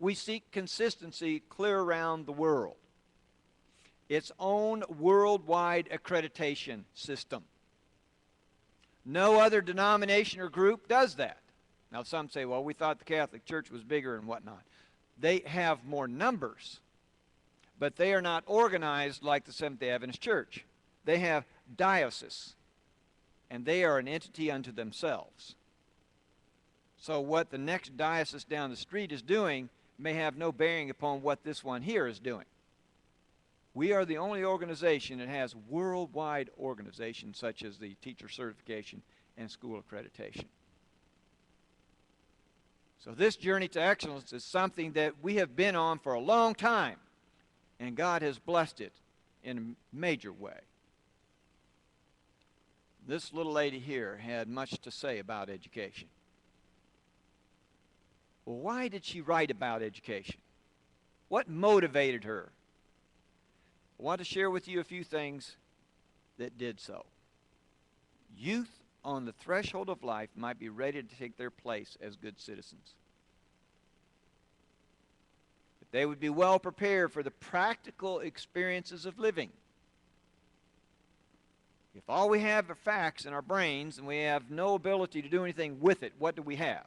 we seek consistency clear around the world. Its own worldwide accreditation system. No other denomination or group does that. Now some say, well, we thought the Catholic Church was bigger and whatnot. They have more numbers, but they are not organized like the Seventh-day Adventist Church. They have dioceses, and they are an entity unto themselves. So what the next diocese down the street is doing may have no bearing upon what this one here is doing. We are the only organization that has worldwide organizations such as the teacher certification and school accreditation. So this journey to excellence is something that we have been on for a long time, and God has blessed it in a major way. This little lady here had much to say about education. Well, why did she write about education? What motivated her? I want to share with you a few things that did so. Youth on the threshold of life might be ready to take their place as good citizens. But they would be well prepared for the practical experiences of living. If all we have are facts in our brains and we have no ability to do anything with it, what do we have?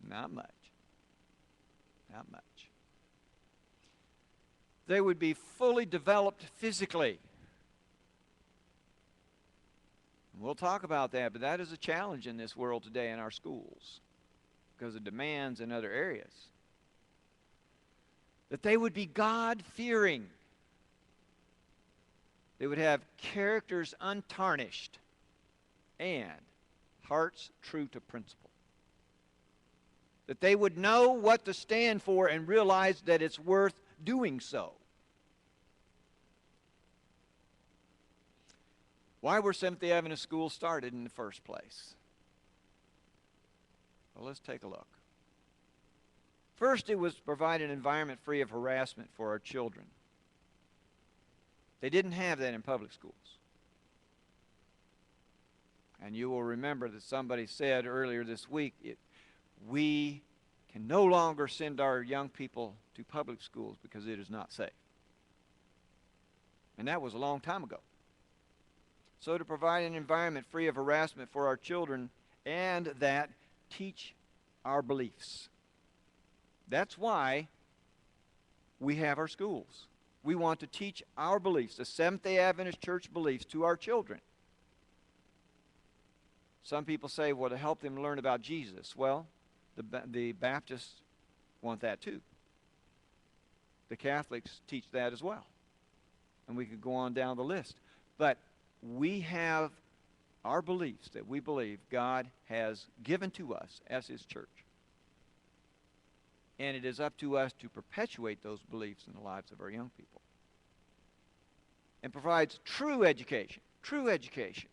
Not much. Not much. They would be fully developed physically. We'll talk about that, but that is a challenge in this world today in our schools because of demands in other areas. That they would be God-fearing. They would have characters untarnished and hearts true to principle. That they would know what to stand for and realize that it's worth doing so. Why were Seventh-day Adventist schools started in the first place? Well, let's take a look. First, it was to provide an environment free of harassment for our children. They didn't have that in public schools. And you will remember that somebody said earlier this week, we can no longer send our young people to public schools because it is not safe. And that was a long time ago. So to provide an environment free of harassment for our children and that teach our beliefs. That's why we have our schools. We want to teach our beliefs, the Seventh-day Adventist Church beliefs, to our children. Some people say, well, to help them learn about Jesus. Well, the Baptists want that too. The Catholics teach that as well. And we could go on down the list. But we have our beliefs that we believe God has given to us as His church. And it is up to us to perpetuate those beliefs in the lives of our young people. And provides true education. True education.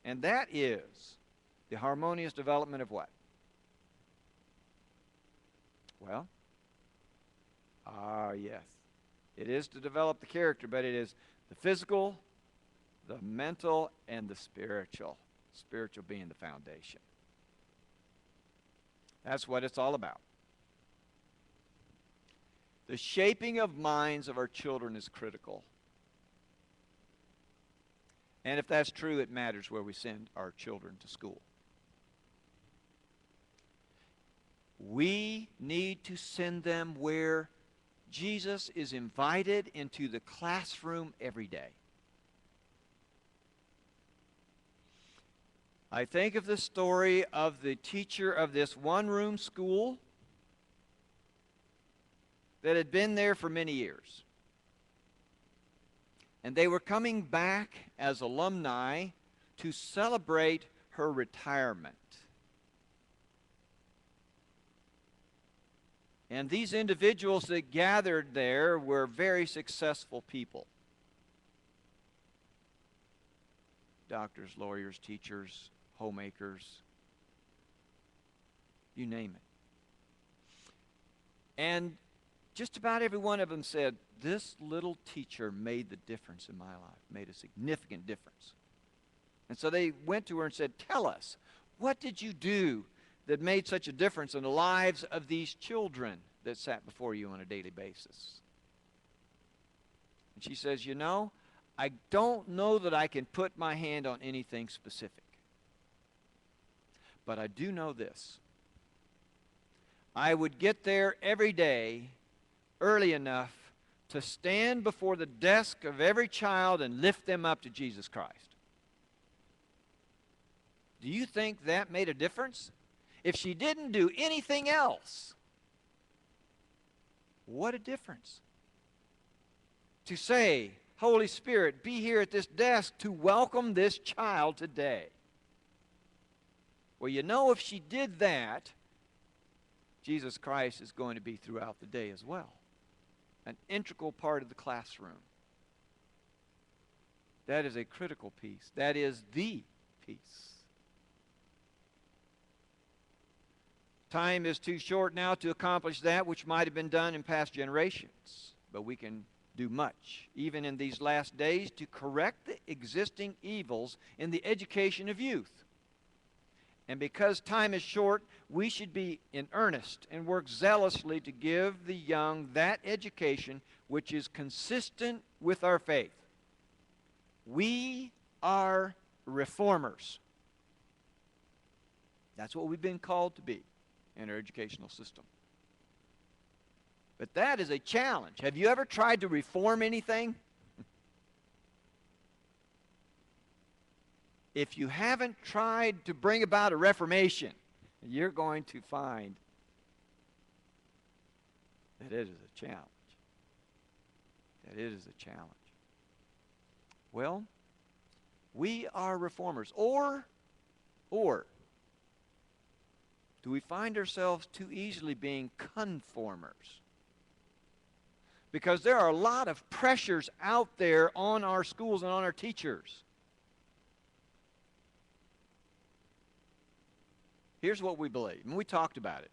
And that is the harmonious development of what? Well, yes. It is to develop the character, but it is the physical, the mental, and the spiritual. Spiritual being the foundation. That's what it's all about. The shaping of minds of our children is critical. And if that's true, it matters where we send our children to school. We need to send them where Jesus is invited into the classroom every day. I think of the story of the teacher of this one-room school that had been there for many years. And they were coming back as alumni to celebrate her retirement. And these individuals that gathered there were very successful people. Doctors, lawyers, teachers, homemakers, you name it. And just about every one of them said, this little teacher made the difference in my life, made a significant difference. And so they went to her and said, tell us, what did you do that made such a difference in the lives of these children that sat before you on a daily basis? And she says, you know, I don't know that I can put my hand on anything specific. But I do know this. I would get there every day early enough to stand before the desk of every child and lift them up to Jesus Christ. Do you think that made a difference? If she didn't do anything else, what a difference. To say, Holy Spirit, be here at this desk to welcome this child today. Well, you know, if she did that, Jesus Christ is going to be throughout the day as well. An integral part of the classroom. That is a critical piece. That is the piece. Time is too short now to accomplish that which might have been done in past generations. But we can do much, even in these last days, to correct the existing evils in the education of youth. And because time is short, we should be in earnest and work zealously to give the young that education which is consistent with our faith. We are reformers. That's what we've been called to be in our educational system. But that is a challenge. Have you ever tried to reform anything? If you haven't tried to bring about a reformation, you're going to find that it is a challenge. That it is a challenge. Well, we are reformers. Or do we find ourselves too easily being conformers? Because there are a lot of pressures out there on our schools and on our teachers. Here's what we believe, and we talked about it.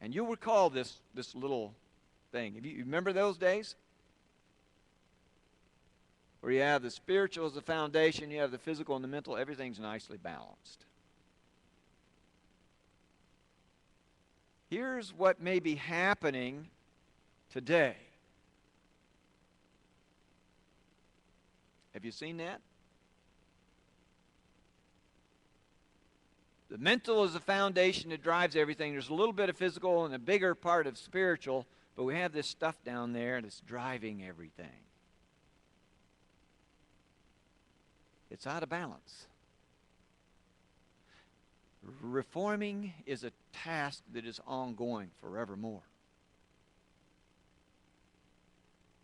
And you'll recall this little thing. You remember those days? Where you have the spiritual as the foundation, you have the physical and the mental, everything's nicely balanced. Here's what may be happening today. Have you seen that? The mental is the foundation that drives everything. There's a little bit of physical and a bigger part of spiritual, but we have this stuff down there that's driving everything. It's out of balance. Reforming is a task that is ongoing forevermore.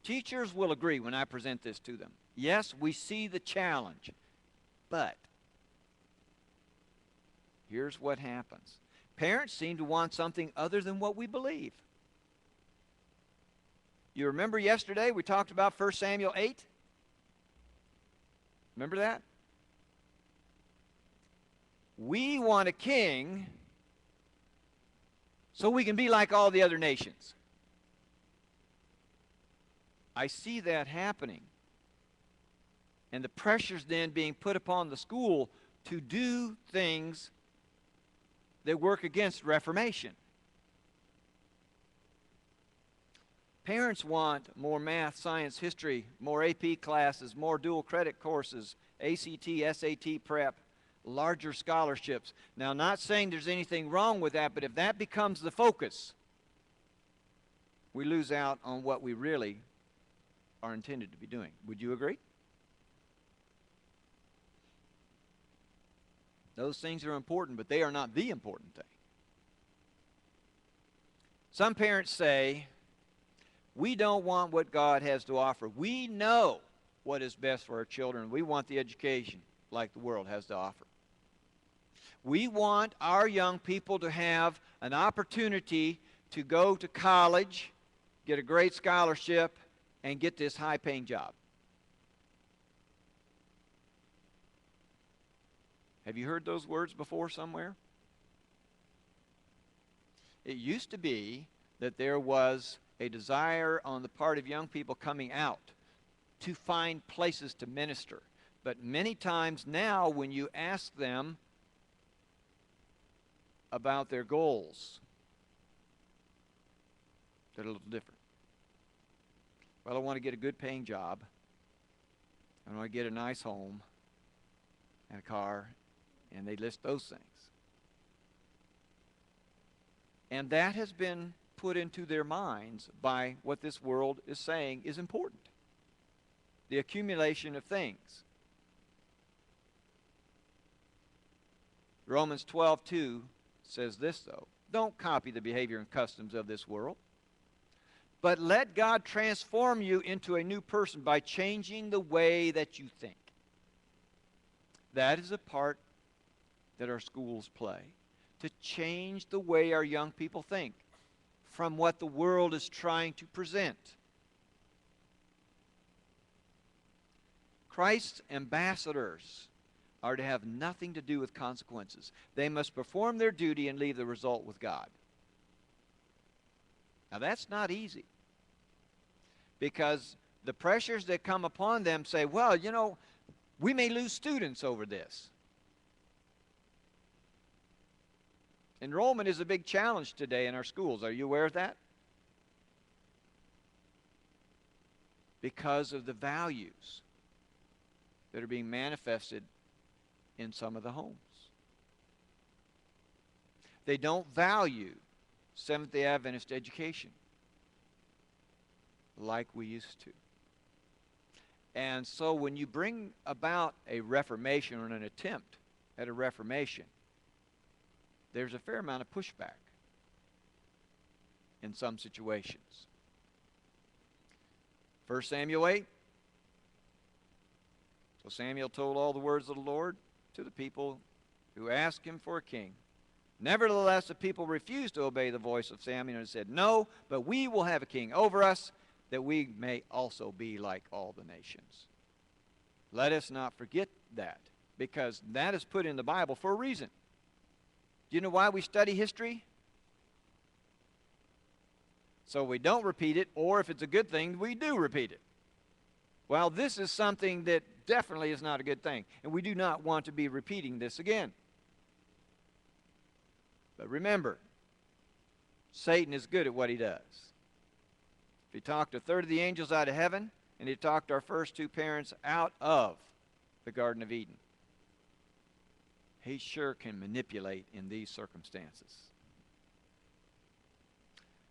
Teachers will agree when I present this to them. Yes, we see the challenge, but here's what happens. Parents seem to want something other than what we believe. You remember yesterday we talked about 1 Samuel 8? Remember that? We want a king so we can be like all the other nations. I see that happening. And the pressures then being put upon the school to do things that work against Reformation. Parents want more math, science, history, more AP classes, more dual credit courses, ACT, SAT prep, larger scholarships. Now, not saying there's anything wrong with that, but if that becomes the focus, we lose out on what we really are intended to be doing. Would you agree? Those things are important, but they are not the important thing. Some parents say, we don't want what God has to offer. We know what is best for our children. We want the education like the world has to offer. We want our young people to have an opportunity to go to college, get a great scholarship, and get this high-paying job. Have you heard those words before somewhere? It used to be that there was a desire on the part of young people coming out to find places to minister. But many times now when you ask them, about their goals that are a little different. Well, I want to get a good paying job. I want to get a nice home and a car, and they list those things. And that has been put into their minds by what this world is saying is important. The accumulation of things. Romans 12:2 says this, though. Don't copy the behavior and customs of this world, but let God transform you into a new person by changing the way that you think. That is a part that our schools play, to change the way our young people think from what the world is trying to present. Christ's ambassadors are to have nothing to do with consequences. They must perform their duty and leave the result with God. Now that's not easy, because the pressures that come upon them say, well, you know, we may lose students over this. Enrollment is a big challenge today in our schools. Are you aware of that? Because of the values that are being manifested in some of the homes. They don't value Seventh-day Adventist education like we used to. And so when you bring about a reformation or an attempt at a reformation, there's a fair amount of pushback in some situations. 1 Samuel 8. So Samuel told all the words of the Lord to the people who asked him for a king. Nevertheless, the people refused to obey the voice of Samuel and said, no, but we will have a king over us, that we may also be like all the nations. Let us not forget that, because that is put in the Bible for a reason. Do you know why we study history? So we don't repeat it, or if it's a good thing, we do repeat it. Well, this is something that definitely is not a good thing, and we do not want to be repeating this again. But remember, Satan is good at what he does. If he talked a third of the angels out of heaven, and he talked our first two parents out of the Garden of Eden, he sure can manipulate in these circumstances.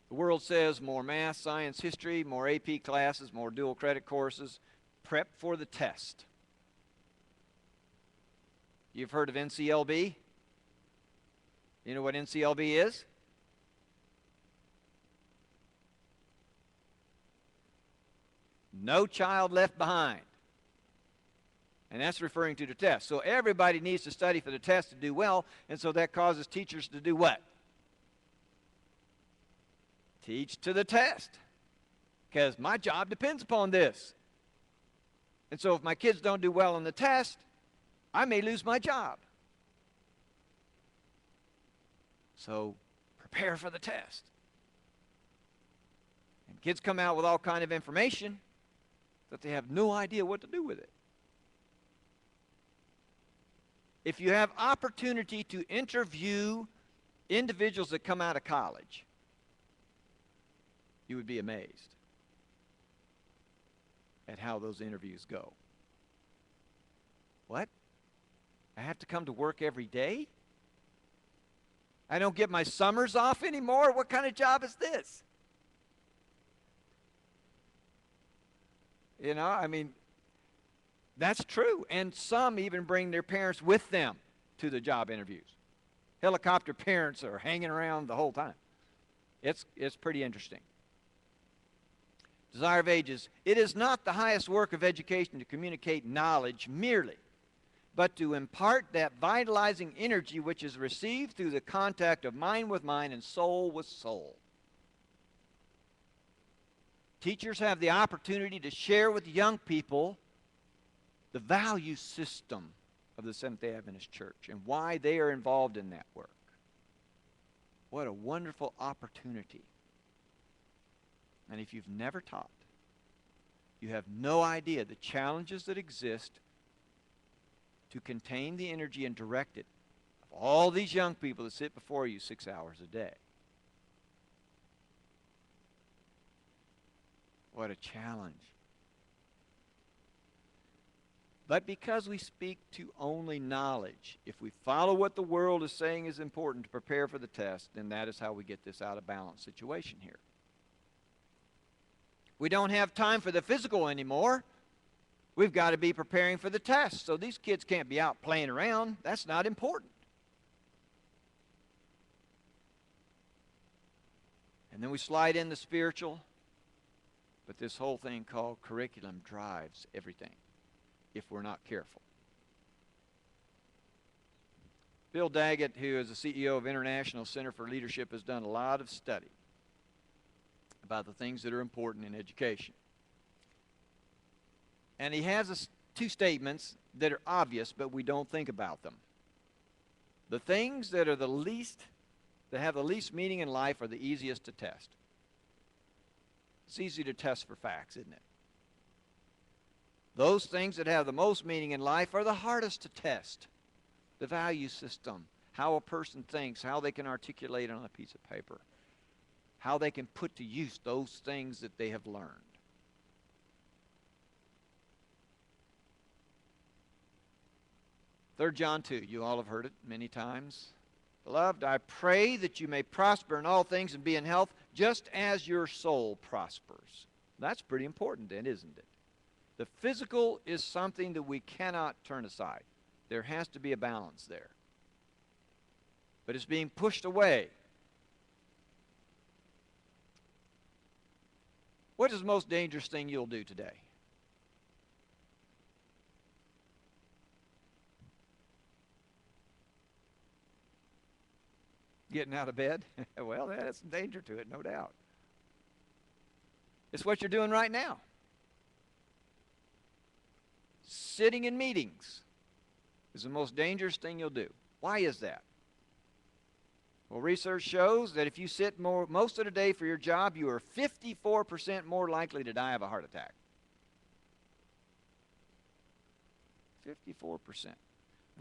The world says more math, science, history, more AP classes, more dual credit courses, prep for the test. You've heard of NCLB? You know what NCLB is? No Child Left Behind. And that's referring to the test. So everybody needs to study for the test to do well, and so that causes teachers to do what? Teach to the test. Because my job depends upon this. And so if my kids don't do well on the test, I may lose my job. So prepare for the test. And kids come out with all kind of information that they have no idea what to do with it. If you have opportunity to interview individuals that come out of college, you would be amazed at how those interviews go. What? I have to come to work every day? I don't get my summers off anymore? What kind of job is this? You know, I mean, that's true. And some even bring their parents with them to the job interviews. Helicopter parents are hanging around the whole time. It's pretty interesting. Desire of Ages. It is not the highest work of education to communicate knowledge merely, but to impart that vitalizing energy which is received through the contact of mind with mind and soul with soul. Teachers have the opportunity to share with young people the value system of the Seventh-day Adventist Church and why they are involved in that work. What a wonderful opportunity. And if you've never taught, you have no idea the challenges that exist to contain the energy and direct it All these young people that sit before you 6 hours a day. What a challenge. But because we speak to only knowledge, if we follow what the world is saying is important to prepare for the test, then that is how we get this out of balance situation here. We don't have time for the physical anymore. We've got to be preparing for the test. So these kids can't be out playing around. That's not important. And then we slide in the spiritual. But this whole thing called curriculum drives everything if we're not careful. Bill Daggett, who is the CEO of International Center for Leadership, has done a lot of study about the things that are important in education. And he has two statements that are obvious, but we don't think about them. The things that are that have the least meaning in life are the easiest to test. It's easy to test for facts, isn't it? Those things that have the most meaning in life are the hardest to test. The value system, how a person thinks, how they can articulate on a piece of paper, how they can put to use those things that they have learned. Third John 2, you all have heard it many times. Beloved, I pray that you may prosper in all things and be in health, just as your soul prospers. That's pretty important then, isn't it? The physical is something that we cannot turn aside. There has to be a balance there. But it's being pushed away. What is the most dangerous thing you'll do today? Getting out of bed? Well, that has some danger to it, no doubt. It's what you're doing right now. Sitting in meetings is the most dangerous thing you'll do. Why is that? Well, research shows that if you sit most of the day for your job, you are 54% more likely to die of a heart attack. 54%.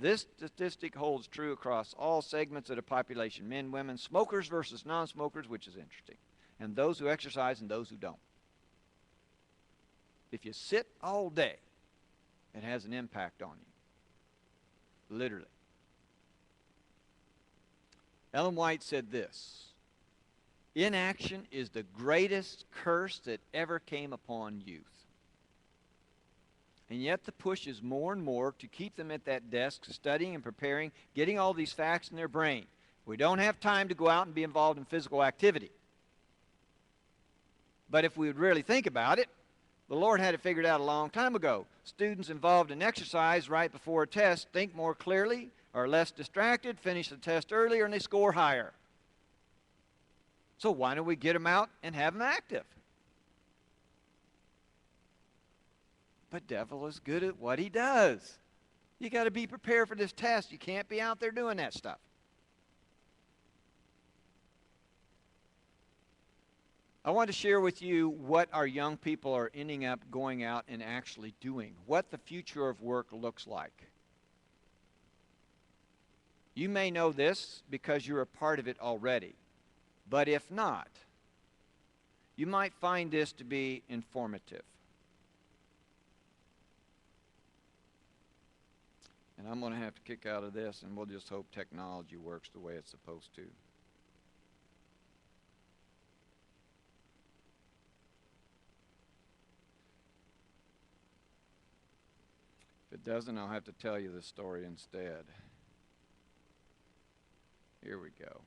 This statistic holds true across all segments of the population, men, women, smokers versus non-smokers, which is interesting, and those who exercise and those who don't. If you sit all day, it has an impact on you, literally. Ellen White said this: inaction is the greatest curse that ever came upon youth. And yet the push is more and more to keep them at that desk, studying and preparing, getting all these facts in their brain. We don't have time to go out and be involved in physical activity. But if we would really think about it, the Lord had it figured out a long time ago. Students involved in exercise right before a test think more clearly, are less distracted, finish the test earlier, and they score higher. So why don't we get them out and have them active? But devil is good at what he does. You got to be prepared for this test. You can't be out there doing that stuff. I want to share with you what our young people are ending up going out and actually doing, what the future of work looks like. You may know this because you're a part of it already, but if not, you might find this to be informative. And I'm going to have to kick out of this, and we'll just hope technology works the way it's supposed to. If it doesn't, I'll have to tell you the story instead. Here we go.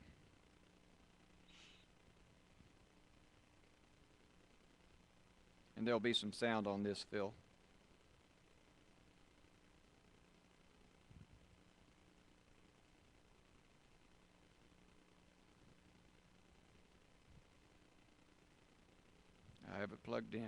And there'll be some sound on this, Phil. I have it plugged in.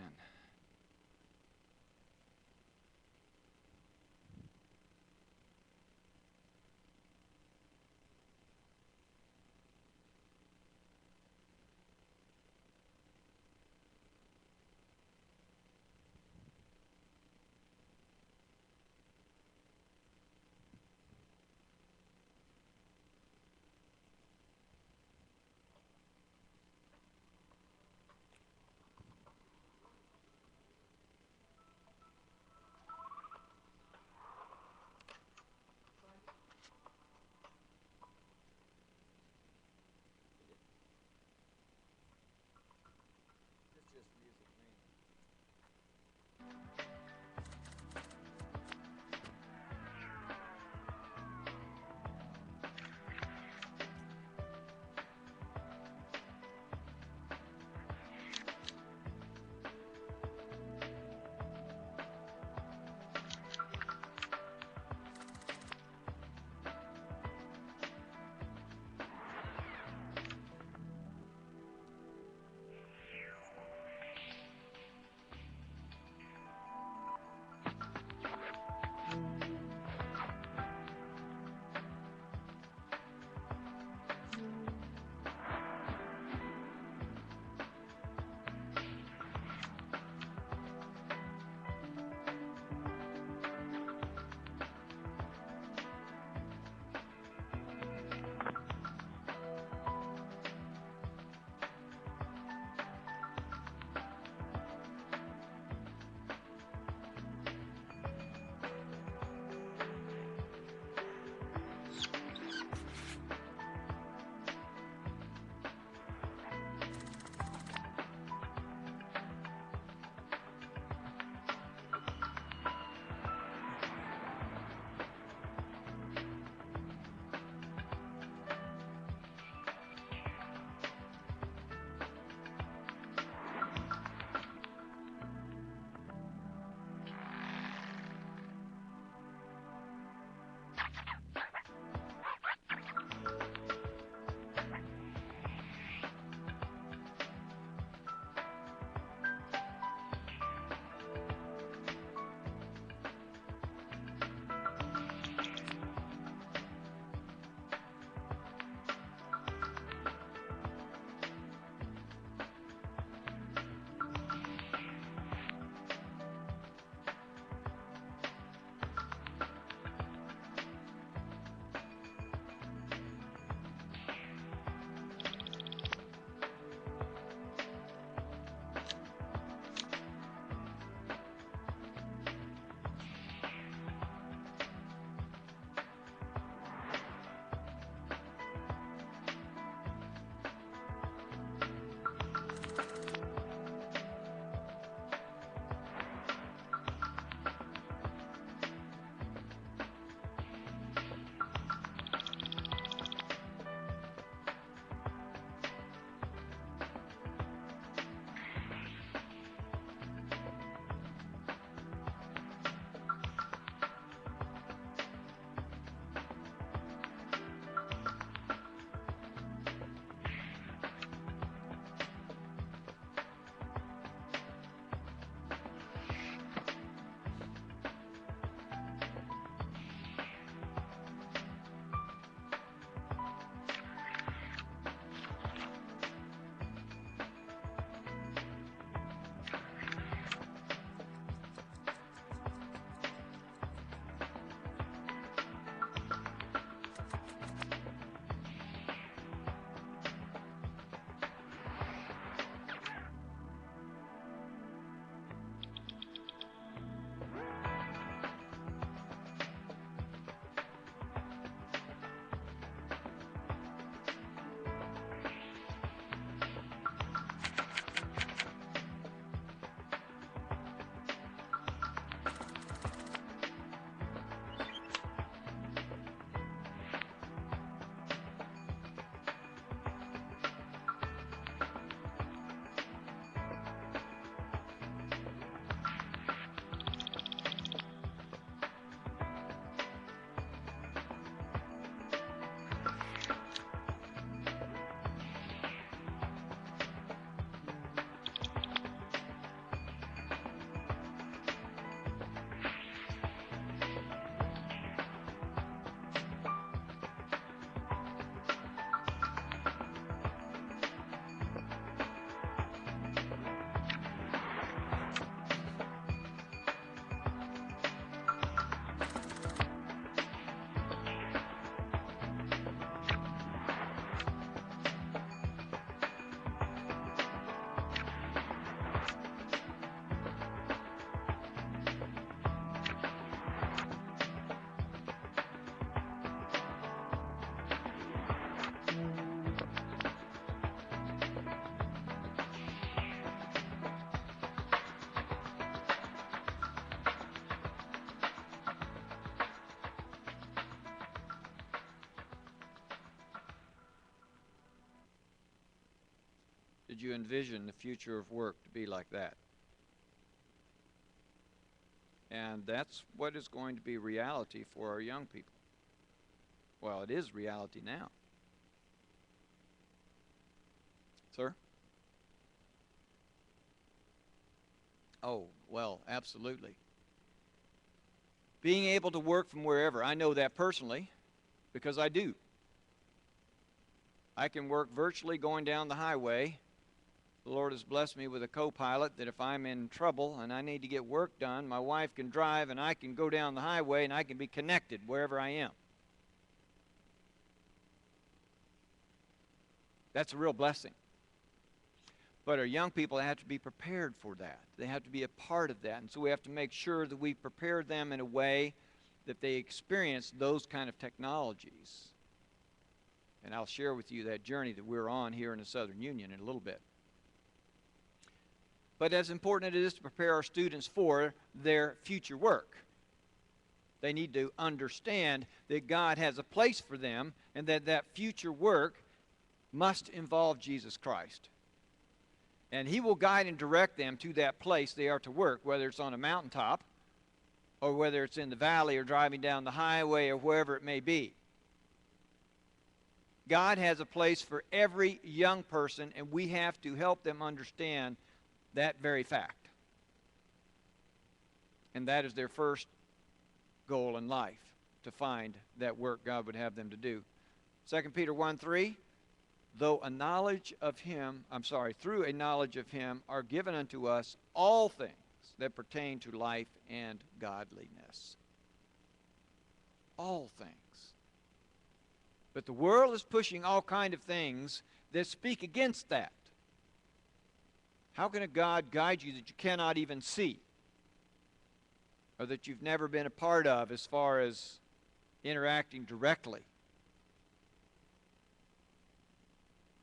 did you envision the future of work to be like that? And that's what is going to be reality for our young people. Well, it is reality now. Sir? Oh, well, absolutely. Being able to work from wherever, I know that personally because I do. I can work virtually going down the highway. The Lord has blessed me with a co-pilot that if I'm in trouble and I need to get work done, my wife can drive and I can go down the highway and I can be connected wherever I am. That's a real blessing. But our young people have to be prepared for that. They have to be a part of that. And so we have to make sure that we prepare them in a way that they experience those kind of technologies. And I'll share with you that journey that we're on here in the Southern Union in a little bit. But as important as it is to prepare our students for their future work, they need to understand that God has a place for them and that that future work must involve Jesus Christ. And He will guide and direct them to that place they are to work, whether it's on a mountaintop or whether it's in the valley or driving down the highway or wherever it may be. God has a place for every young person, and we have to help them understand that very fact. And that is their first goal in life, to find that work God would have them to do. 2 Peter 1:3, through a knowledge of Him are given unto us all things that pertain to life and godliness. All things. But the world is pushing all kinds of things that speak against that. How can a God guide you that you cannot even see, or that you've never been a part of as far as interacting directly?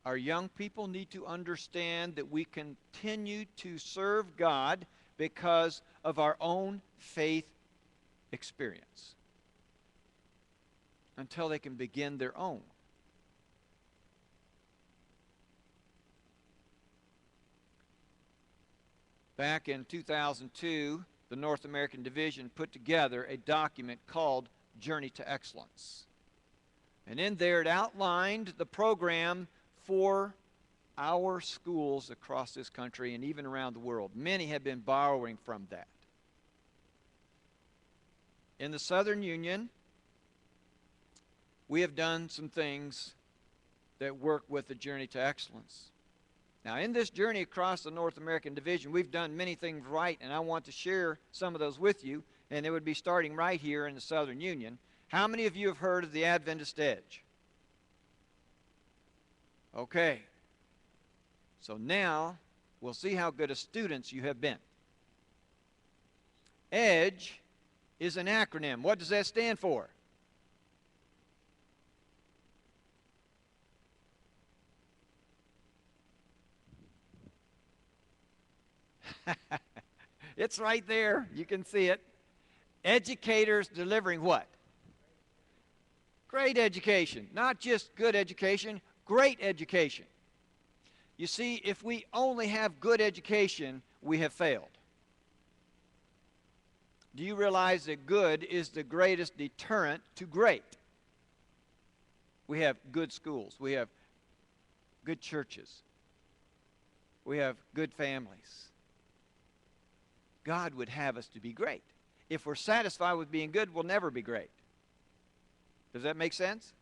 Our young people need to understand that we continue to serve God because of our own faith experience until they can begin their own. Back in 2002, the North American Division put together a document called Journey to Excellence. And in there it outlined the program for our schools across this country and even around the world. Many have been borrowing from that. In the Southern Union, we have done some things that work with the Journey to Excellence. Now, in this journey across the North American Division, we've done many things right, and I want to share some of those with you, and it would be starting right here in the Southern Union. How many of you have heard of the Adventist Edge? Okay. So now, we'll see how good of students you have been. EDGE is an acronym. What does that stand for? It's right there. You can see it. Educators delivering what? Great education. Not just good education, great education. You see, if we only have good education, we have failed. Do you realize that good is the greatest deterrent to great? We have good schools. We have good churches. We have good families. God would have us to be great. If we're satisfied with being good, we'll never be great. Does that make sense?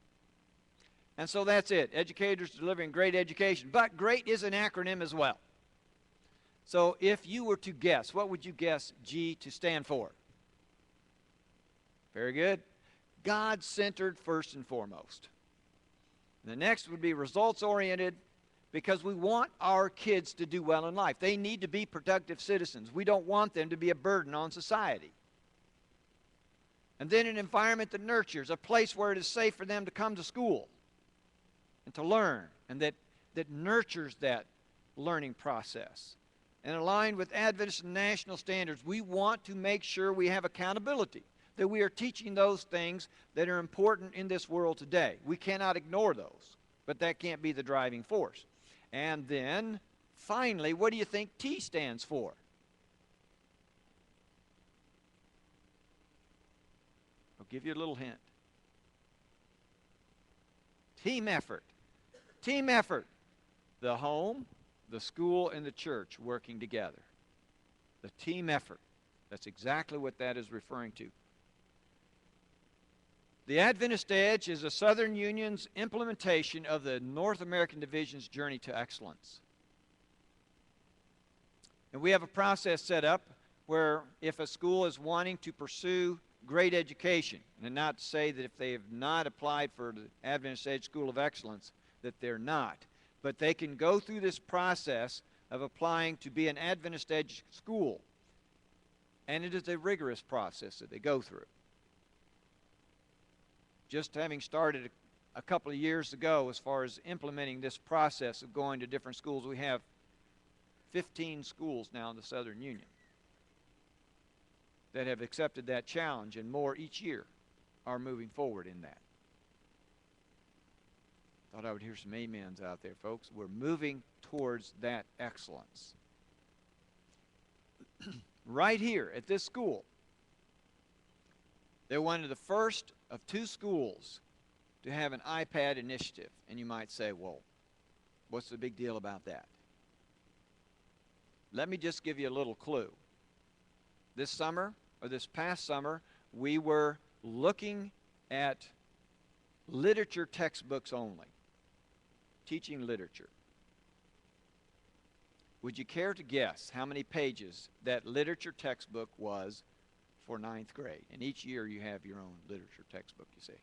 And so that's it. Educators delivering great education. But great is an acronym as well. So if you were to guess, what would you guess G to stand for? Very good. God-centered first and foremost. The next would be results-oriented, because we want our kids to do well in life. They need to be productive citizens. We don't want them to be a burden on society. And then an environment that nurtures, a place where it is safe for them to come to school and to learn, and that nurtures that learning process. And aligned with Adventist and national standards, we want to make sure we have accountability, that we are teaching those things that are important in this world today. We cannot ignore those, but that can't be the driving force. And then Finally, what do you think T stands for? I'll give you a little hint. Team effort. Team effort. The home, the school, and the church working together. The team effort. That's exactly what that is referring to. The Adventist Edge is the Southern Union's implementation of the North American Division's journey to excellence. And we have a process set up where if a school is wanting to pursue great education, and not to say that if they have not applied for the Adventist Edge School of Excellence that they're not, but they can go through this process of applying to be an Adventist Edge school. And it is a rigorous process that they go through. Just having started a couple of years ago as far as implementing this process of going to different schools, we have 15 schools now in the Southern Union that have accepted that challenge, and more each year are moving forward in that. Thought I would hear some amens out there, folks. We're moving towards that excellence. Right here at this school, they're one of the first of 2 schools to have an iPad initiative. And you might say, well, what's the big deal about that? Let me just give you a little clue. This summer, or this past summer, we were looking at literature textbooks only, teaching literature. Would you care to guess how many pages that literature textbook was for 9th grade? And each year you have your own literature textbook, you see.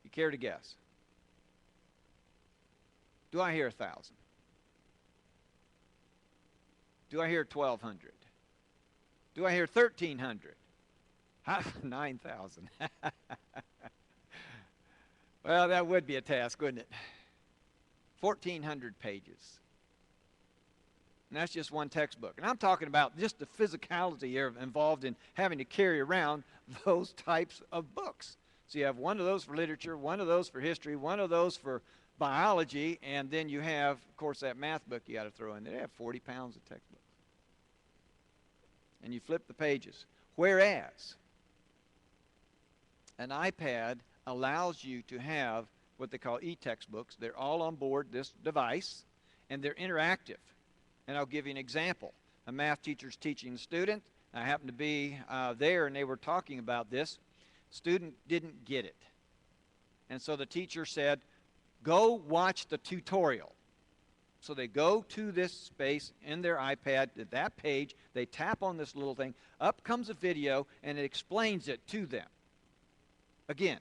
You care to guess? Do I hear 1,000? Do I hear 1,200? Do I hear 1,300? 9,000. Well, that would be a task, wouldn't it? 1,400 pages. And that's just one textbook. And I'm talking about just the physicality involved in having to carry around those types of books. So you have one of those for literature, one of those for history, one of those for biology, and then you have, of course, that math book you got to throw in there. They have 40 pounds of textbooks. And you flip the pages. Whereas an iPad allows you to have what they call e-textbooks. They're all on board this device, and they're interactive. And I'll give you an example. A math teacher's teaching a student. I happened to be there, and they were talking about this. Student didn't get it. And so the teacher said, go watch the tutorial. So they go to this space in their iPad, at that page, they tap on this little thing, up comes a video, and it explains it to them. Again,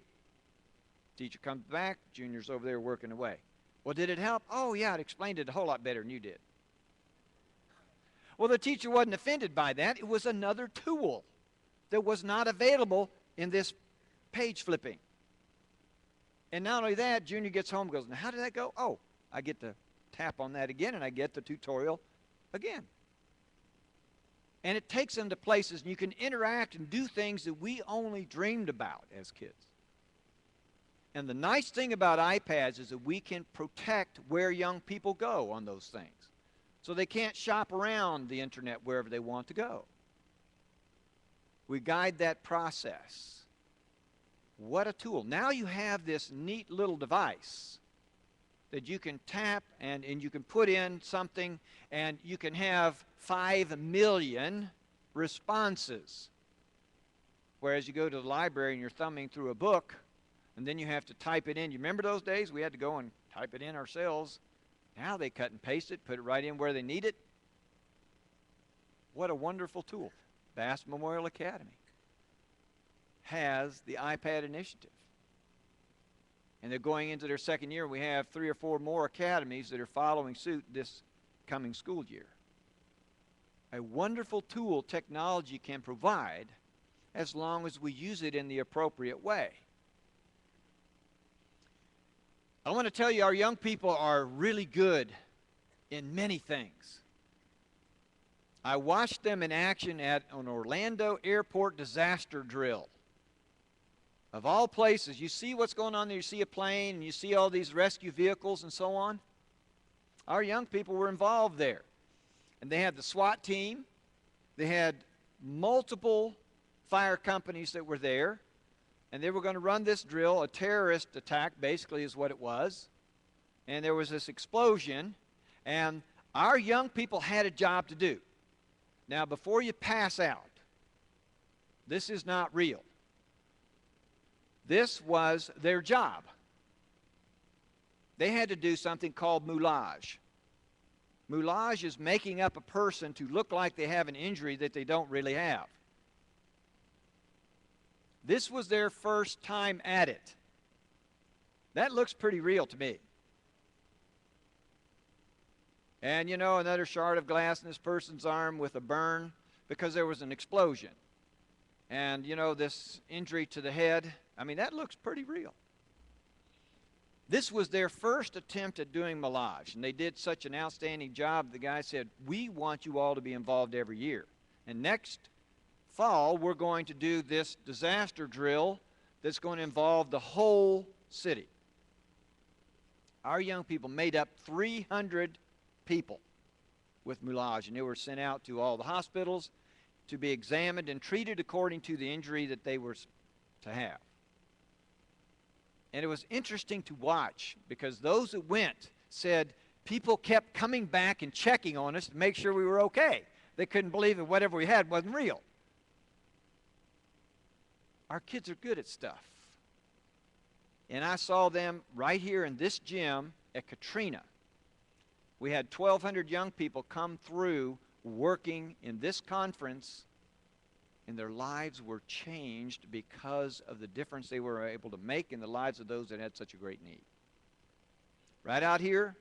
teacher comes back, junior's over there working away. Well, did it help? Oh, yeah, it explained it a whole lot better than you did. Well, the teacher wasn't offended by that. It was another tool that was not available in this page flipping. And not only that, junior gets home and goes, now how did that go? Oh, I get to tap on that again, and I get the tutorial again. And it takes them to places, and you can interact and do things that we only dreamed about as kids. And the nice thing about iPads is that we can protect where young people go on those things. So they can't shop around the internet wherever they want to go. We guide that process. What a tool. Now you have this neat little device that you can tap and you can put in something, and you can have 5 million responses. Whereas you go to the library and you're thumbing through a book, and then you have to type it in. You remember those days? We had to go and type it in ourselves. Now they cut and paste it, put it right in where they need it. What a wonderful tool. Bass Memorial Academy has the iPad initiative. And they're going into their second year. We have 3 or 4 more academies that are following suit this coming school year. A wonderful tool technology can provide as long as we use it in the appropriate way. I want to tell you, our young people are really good in many things. I watched them in action at an Orlando airport disaster drill. Of all places, you see what's going on there. You see a plane, and you see all these rescue vehicles and so on. Our young people were involved there. And they had the SWAT team. They had multiple fire companies that were there. And they were going to run this drill. A terrorist attack basically is what it was. And there was this explosion. And our young people had a job to do. Now, before you pass out, this is not real. This was their job. They had to do something called moulage. Moulage is making up a person to look like they have an injury that they don't really have. This was their first time at it. That looks pretty real to me. And you know, another shard of glass in this person's arm with a burn because there was an explosion. And you know, this injury to the head, I mean, that looks pretty real. This was their first attempt at doing moulage, and they did such an outstanding job. The guy said, we want you all to be involved every year. And next fall, we're going to do this disaster drill that's going to involve the whole city. Our young people made up 300 people with moulage, and they were sent out to all the hospitals to be examined and treated according to the injury that they were to have. And it was interesting to watch because those that went said people kept coming back and checking on us to make sure we were okay. They couldn't believe that whatever we had wasn't real. Our kids are good at stuff. And I saw them right here in this gym at Katrina. We had 1,200 young people come through working in this conference, and their lives were changed because of the difference they were able to make in the lives of those that had such a great need. Right out here,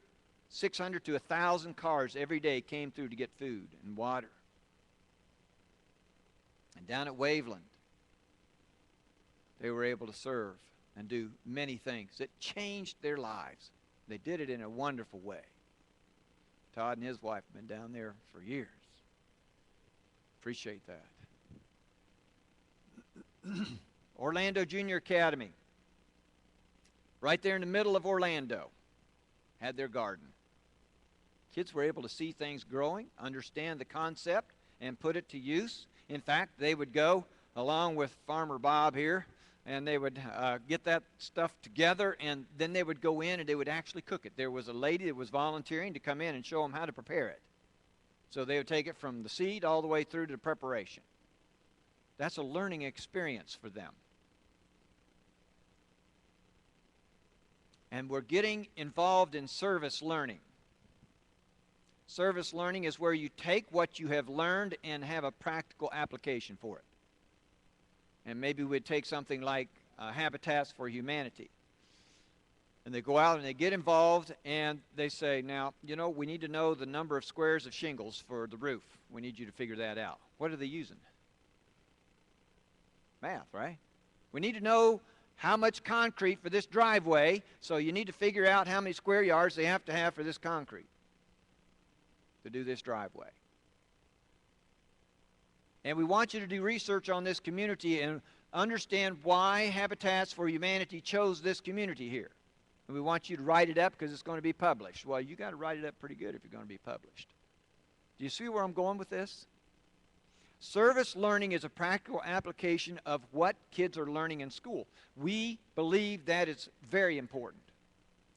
600 to 1,000 cars every day came through to get food and water. And down at Waveland, they were able to serve and do many things that changed their lives. They did it in a wonderful way. Todd and his wife have been down there for years. Appreciate that. Orlando Junior Academy, right there in the middle of Orlando, had their garden. Kids were able to see things growing, understand the concept, and put it to use. In fact, they would go along with Farmer Bob here, and they would get that stuff together, and then they would go in and they would actually cook it. There was a lady that was volunteering to come in and show them how to prepare it. So they would take it from the seed all the way through to the preparation. That's a learning experience for them. And we're getting involved in service learning. Service learning is where you take what you have learned and have a practical application for it. And maybe we'd take something like Habitats for Humanity. And they go out and they get involved and they say, now, you know, we need to know the number of squares of shingles for the roof. We need you to figure that out. What are they using? Math, right? We need to know how much concrete for this driveway, so you need to figure out how many square yards they have to have for this concrete to do this driveway. And we want you to do research on this community and understand why Habitats for Humanity chose this community here. And we want you to write it up because it's going to be published. Well, you got to write it up pretty good if you're going to be published. Do you see where I'm going with this? Service learning is a practical application of what kids are learning in school. We believe that it's very important.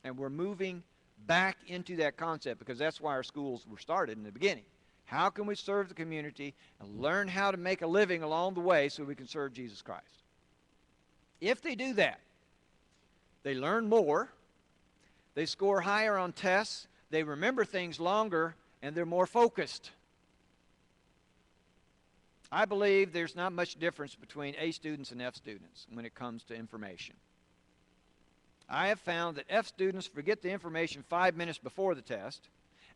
And we're moving back into that concept because that's why our schools were started in the beginning. How can we serve the community and learn how to make a living along the way so we can serve Jesus Christ? If they do that, they learn more, they score higher on tests, they remember things longer, and they're more focused. I believe there's not much difference between A students and F students when it comes to information. I have found that F students forget the information 5 minutes before the test.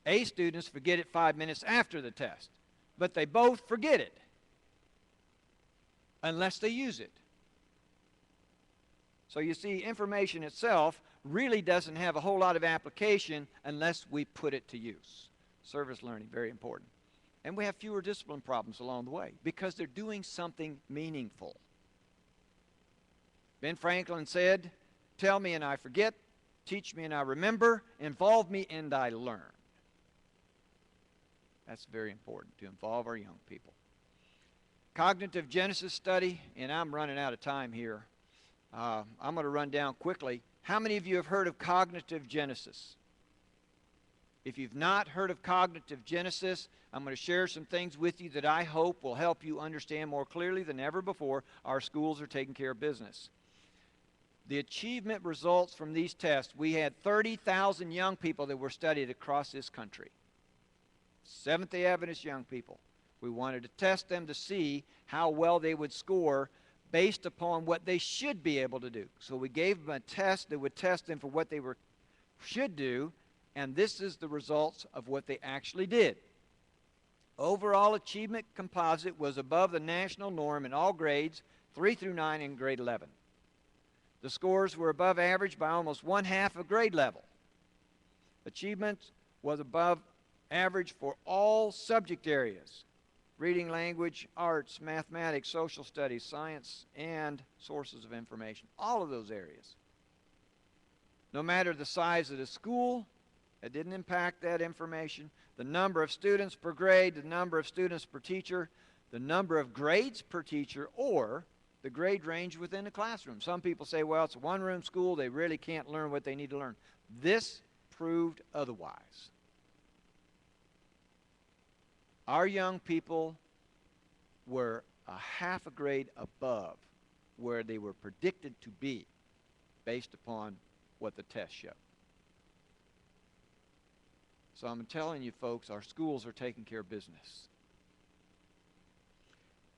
A students forget it 5 minutes after the test. But they both forget it unless they use it. So you see, information itself really doesn't have a whole lot of application unless we put it to use. Service learning, very important. And we have fewer discipline problems along the way because they're doing something meaningful. Ben Franklin said, tell me and I forget, teach me and I remember, involve me and I learn. That's very important, to involve our young people. Cognitive Genesis study, and I'm running out of time here. I'm going to run down quickly. How many of you have heard of Cognitive Genesis? If you've not heard of Cognitive Genesis, I'm going to share some things with you that I hope will help you understand more clearly than ever before our schools are taking care of business. The achievement results from these tests, we had 30,000 young people that were studied across this country. Seventh-day Adventist young people. We wanted to test them to see how well they would score based upon what they should be able to do. So we gave them a test that would test them for what they should do, and this is the results of what they actually did. Overall achievement composite was above the national norm in all grades, 3 through 9 in grade 11. The scores were above average by almost 1/2 of grade level. Achievement was above average for all subject areas: reading, language, arts, mathematics, social studies, science, and sources of information. All of those areas. No matter the size of the school, it didn't impact that information. The number of students per grade, the number of students per teacher, the number of grades per teacher, or the grade range within the classroom. Some people say, well, it's a one-room school, they really can't learn what they need to learn. This proved otherwise. Our young people were a half a grade above where they were predicted to be based upon what the test showed. So I'm telling you, folks, our schools are taking care of business.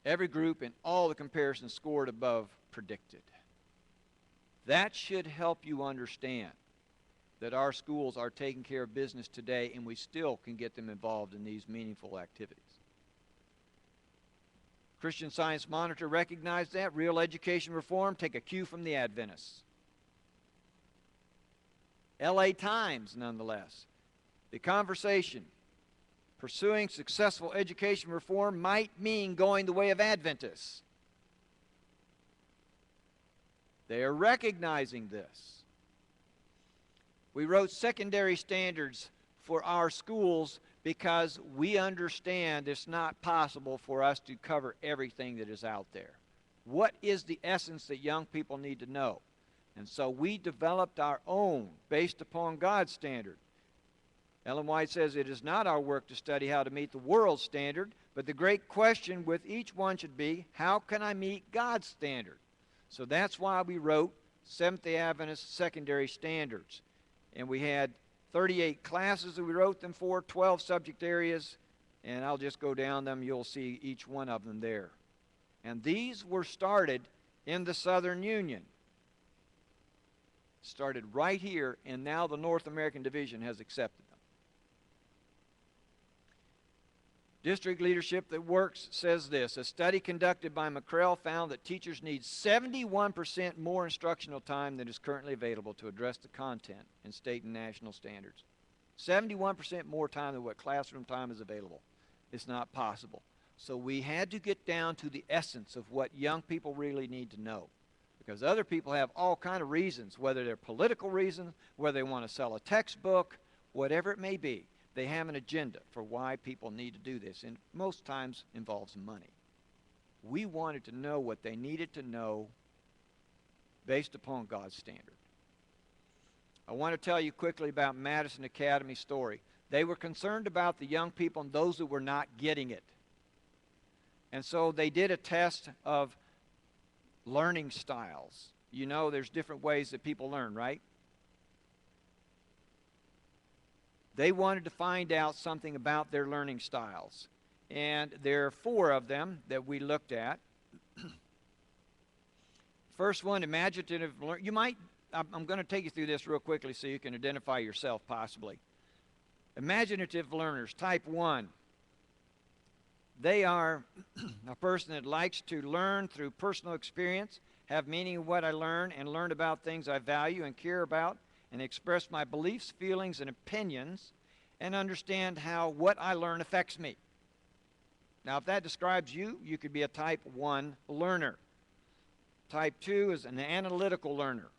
Every group in all the comparisons scored above predicted. That should help you understand that our schools are taking care of business today, and we still can get them involved in these meaningful activities. Christian Science Monitor recognized that. Real education reform, take a cue from the Adventists. LA Times, nonetheless. The conversation, pursuing successful education reform might mean going the way of Adventists. They are recognizing this. We wrote secondary standards for our schools because we understand it's not possible for us to cover everything that is out there. What is the essence that young people need to know? And so we developed our own based upon God's standard. Ellen White says it is not our work to study how to meet the world's standard, but the great question with each one should be, how can I meet God's standard? So that's why we wrote Seventh-day Adventist secondary standards. And we had 38 classes that we wrote them for, 12 subject areas, and I'll just go down them. You'll see each one of them there. And these were started in the Southern Union. Started right here, and now the North American Division has accepted them. District Leadership That Works says this: a study conducted by McCrell found that teachers need 71% more instructional time than is currently available to address the content in state and national standards. 71% more time than what classroom time is available. It's not possible. So we had to get down to the essence of what young people really need to know. Because other people have all kinds of reasons, whether they're political reasons, whether they want to sell a textbook, whatever it may be. They have an agenda for why people need to do this, and most times involves money. We wanted to know what they needed to know based upon God's standard. I want to tell you quickly about Madison Academy's story. They were concerned about the young people and those that were not getting it. And so they did a test of learning styles. You know, there's different ways that people learn, right? They wanted to find out something about their learning styles. And there are 4 of them that we looked at. First one, imaginative learning. I'm going to take you through this real quickly so you can identify yourself possibly. Imaginative learners, type 1. They are a person that likes to learn through personal experience, have meaning of what I learn, and learn about things I value and care about, and express my beliefs, feelings, and opinions, and understand how what I learn affects me. Now, if that describes you, you could be a type 1 learner. Type 2 is an analytical learner.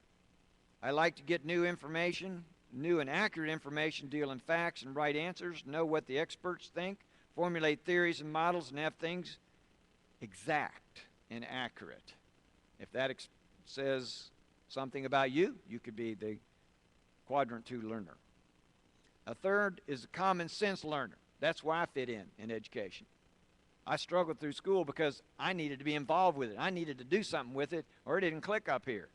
I like to get new information, new and accurate information, deal in facts and right answers, know what the experts think, formulate theories and models, and have things exact and accurate. If that says something about you, you could be the quadrant 2 learner. A third is a common sense learner. That's where I fit in education. I struggled through school because I needed to be involved with it. I needed to do something with it, or it didn't click up here.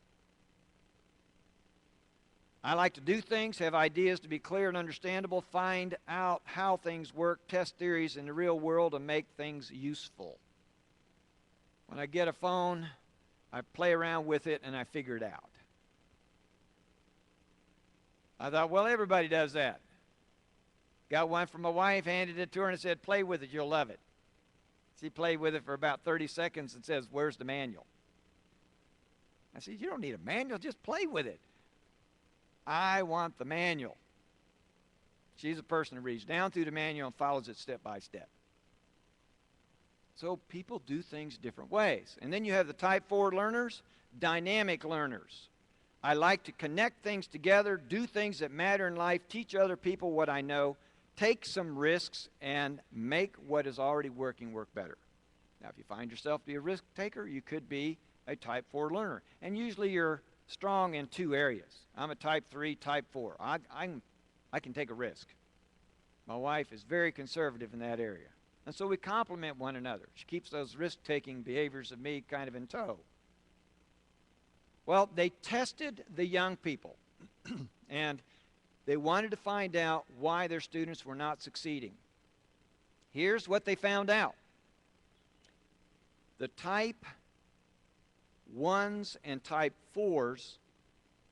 I like to do things, have ideas to be clear and understandable, find out how things work, test theories in the real world, and make things useful. When I get a phone, I play around with it and I figure it out. I thought, well, everybody does that. Got one from my wife, handed it to her and said, play with it, you'll love it. She played with it for about 30 seconds and says, where's the manual? I said, you don't need a manual, just play with it. I want the manual. She's a person who reads down through the manual and follows it step by step. So people do things different ways. And then you have the type 4 learners, dynamic learners. I like to connect things together, do things that matter in life, teach other people what I know, take some risks, and make what is already working work better. Now, if you find yourself to be a risk taker, you could be a type 4 learner. And usually you're strong in 2 areas. I'm a type 3, type 4. I can take a risk. My wife is very conservative in that area. And so we complement one another. She keeps those risk-taking behaviors of me kind of in tow. Well, they tested the young people, and they wanted to find out why their students were not succeeding. Here's what they found out. The type 1s and type 4s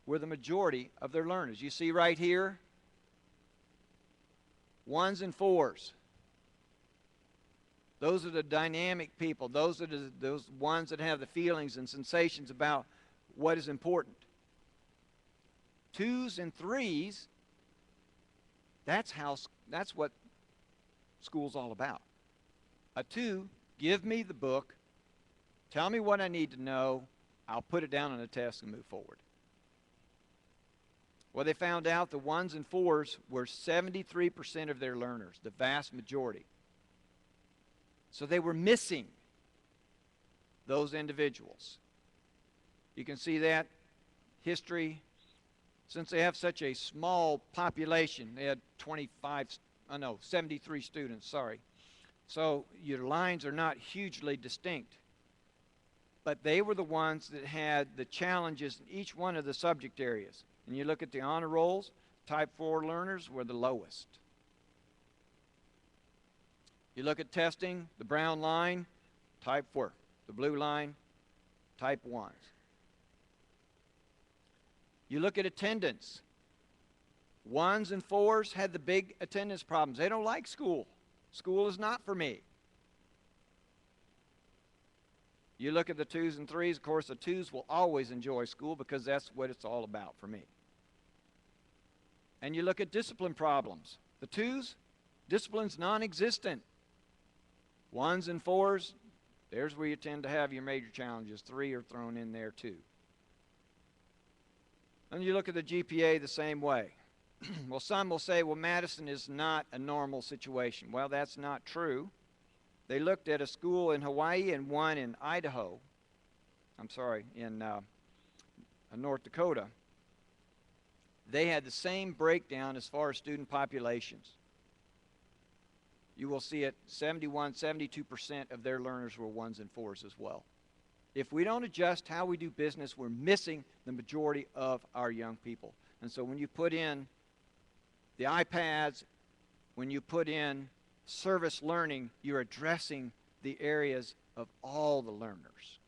were the majority of their learners. You see right here, 1s and 4s. Those are the dynamic people. Those are those ones that have the feelings and sensations about what is important. 2s and 3s, that's what school's all about. A 2, give me the book, tell me what I need to know, I'll put it down on a test and move forward. Well, they found out the 1s and 4s were 73% of their learners, the vast majority. So they were missing those individuals. You can see that history. Since they have such a small population, they had 73 students, sorry. So your lines are not hugely distinct. But they were the ones that had the challenges in each one of the subject areas. And you look at the honor rolls, type 4 learners were the lowest. You look at testing, the brown line, type 4. The blue line, type 1s. You look at attendance. 1s and 4s had the big attendance problems. They don't like school. School is not for me. You look at the 2s and 3s, of course, the 2s will always enjoy school because that's what it's all about for me. And you look at discipline problems. The 2s, discipline's non-existent. 1s and 4s, there's where you tend to have your major challenges. 3 are thrown in there too. And you look at the GPA the same way. Well, some will say, well, Madison is not a normal situation. Well, that's not true. They looked at a school in Hawaii and one in Idaho. In North Dakota. They had the same breakdown as far as student populations. You will see it, 71, 72% of their learners were 1s and 4s as well. If we don't adjust how we do business, we're missing the majority of our young people. And so when you put in the iPads, when you put in service learning, you're addressing the areas of all the learners.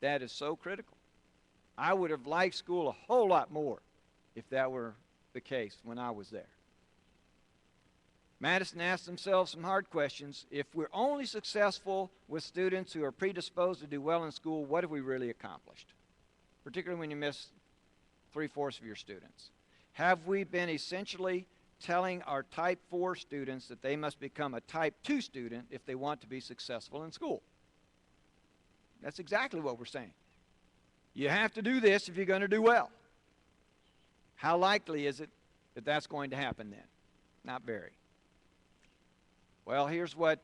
That is so critical. I would have liked school a whole lot more if that were the case when I was there. Madison asked themselves some hard questions. If we're only successful with students who are predisposed to do well in school, what have we really accomplished? Particularly when you miss 3/4 of your students. Have we been essentially telling our type 4 students that they must become a type 2 student if they want to be successful in school? That's exactly what we're saying. You have to do this if you're going to do well. How likely is it that that's going to happen then? Not very. Well, here's what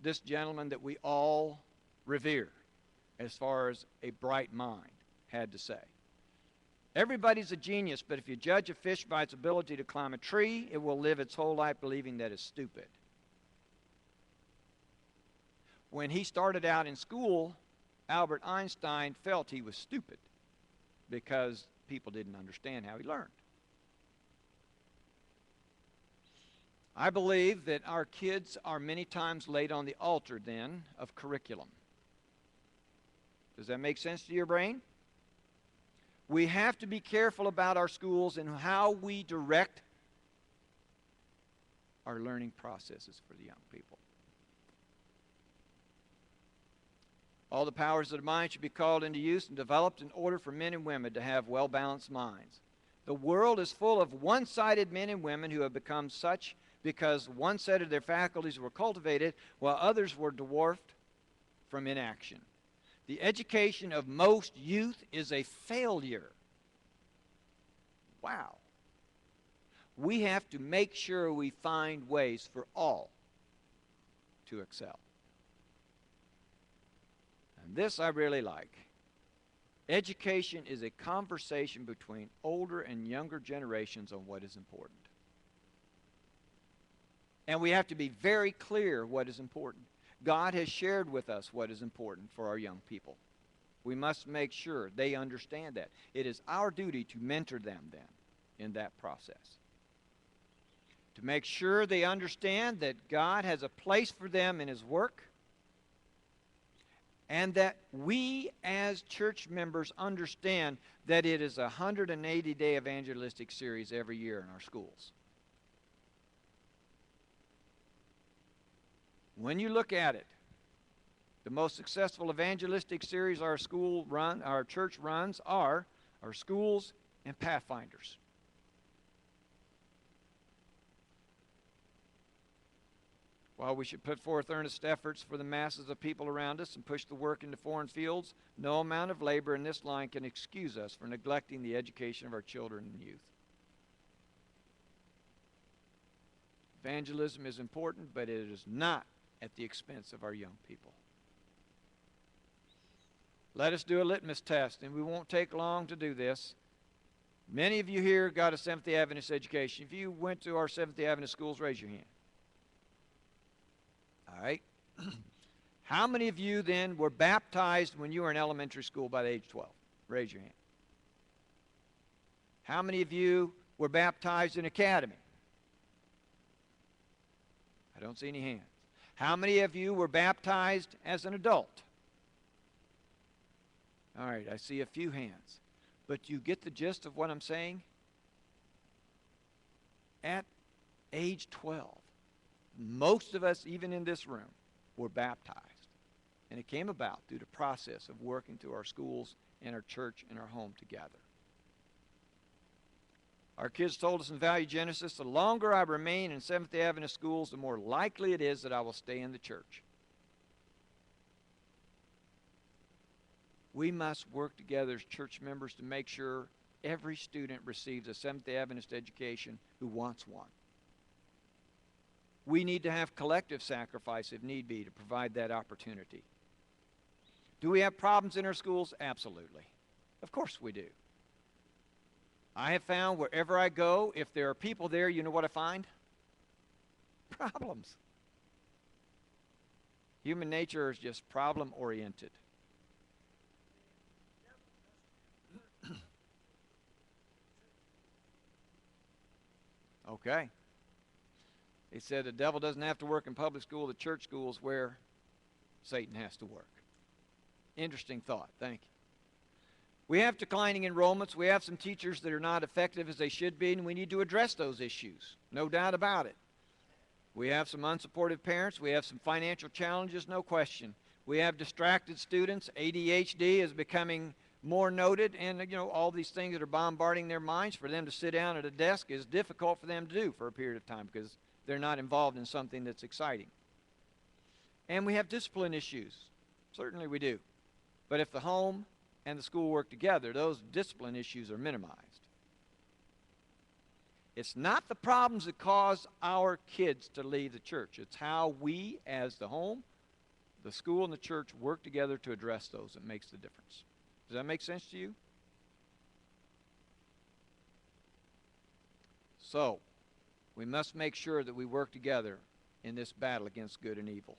this gentleman that we all revere as far as a bright mind had to say. Everybody's a genius, but if you judge a fish by its ability to climb a tree, it will live its whole life believing that it's stupid. When he started out in school, Albert Einstein felt he was stupid because people didn't understand how he learned. I believe that our kids are many times laid on the altar then of curriculum. Does that make sense to your brain? We have to be careful about our schools and how we direct our learning processes for the young people. All the powers of the mind should be called into use and developed in order for men and women to have well-balanced minds. The world is full of one-sided men and women who have become such because one set of their faculties were cultivated while others were dwarfed from inaction. The education of most youth is a failure. Wow. We have to make sure we find ways for all to excel. And this I really like. Education is a conversation between older and younger generations on what is important. And we have to be very clear what is important. God has shared with us what is important for our young people. We must make sure they understand that. It is our duty to mentor them then in that process. To make sure they understand that God has a place for them in His work, and that we as church members understand that it is a 180-day evangelistic series every year in our schools. When you look at it, the most successful evangelistic series our church runs are our schools and Pathfinders. While we should put forth earnest efforts for the masses of people around us and push the work into foreign fields, no amount of labor in this line can excuse us for neglecting the education of our children and youth. Evangelism is important, but it is not at the expense of our young people. Let us do a litmus test, and we won't take long to do this. Many of you here got a Seventh-day Adventist education. If you went to our Seventh-day Adventist schools, raise your hand. All right. How many of you then were baptized when you were in elementary school by the age of 12? Raise your hand. How many of you were baptized in academy? I don't see any hands. How many of you were baptized as an adult? All right, I see a few hands. But you get the gist of what I'm saying? At age 12, most of us, even in this room, were baptized. And it came about through the process of working through our schools and our church and our home together. Our kids told us in Value Genesis, the longer I remain in Seventh-day Adventist schools, the more likely it is that I will stay in the church. We must work together as church members to make sure every student receives a Seventh-day Adventist education who wants one. We need to have collective sacrifice, if need be, to provide that opportunity. Do we have problems in our schools? Absolutely. Of course we do. I have found wherever I go, if there are people there, you know what I find? Problems. Human nature is just problem-oriented. Okay. He said the devil doesn't have to work in public school. The church school is where Satan has to work. Interesting thought. Thank you. We have declining enrollments. We have some teachers that are not effective as they should be, and we need to address those issues. No doubt about it. We have some unsupportive parents. We have some financial challenges, no question. We have distracted students. ADHD is becoming more noted, and all these things that are bombarding their minds. For them to sit down at a desk is difficult for them to do for a period of time because they're not involved in something that's exciting. And we have discipline issues. Certainly we do. But if the home and the school work together, those discipline issues are minimized. It's not the problems that cause our kids to leave the church. It's how we, as the home, the school, and the church, work together to address those that makes the difference. Does that make sense to you? So, we must make sure that we work together in this battle against good and evil.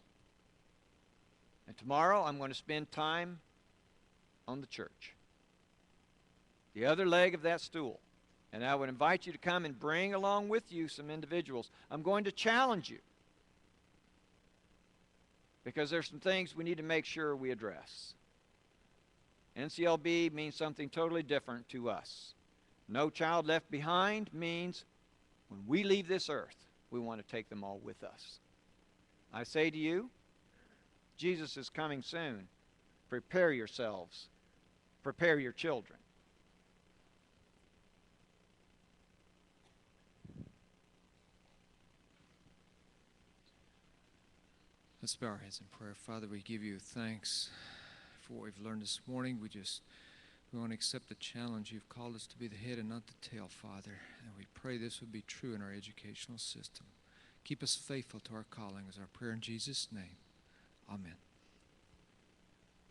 And tomorrow, I'm going to spend time on the church, the other leg of that stool. And I would invite you to come and bring along with you some individuals. I'm going to challenge you, because there's some things we need to make sure we address. NCLB means something totally different to us. No child left behind means when we leave this earth, we want to take them all with us. I say to you, Jesus is coming soon. Prepare yourselves. Prepare your children. Let's bow our heads in prayer. Father, we give you thanks for what we've learned this morning. We want to accept the challenge. You've called us to be the head and not the tail, Father. And we pray this would be true in our educational system. Keep us faithful to our calling is our prayer in Jesus' name. Amen.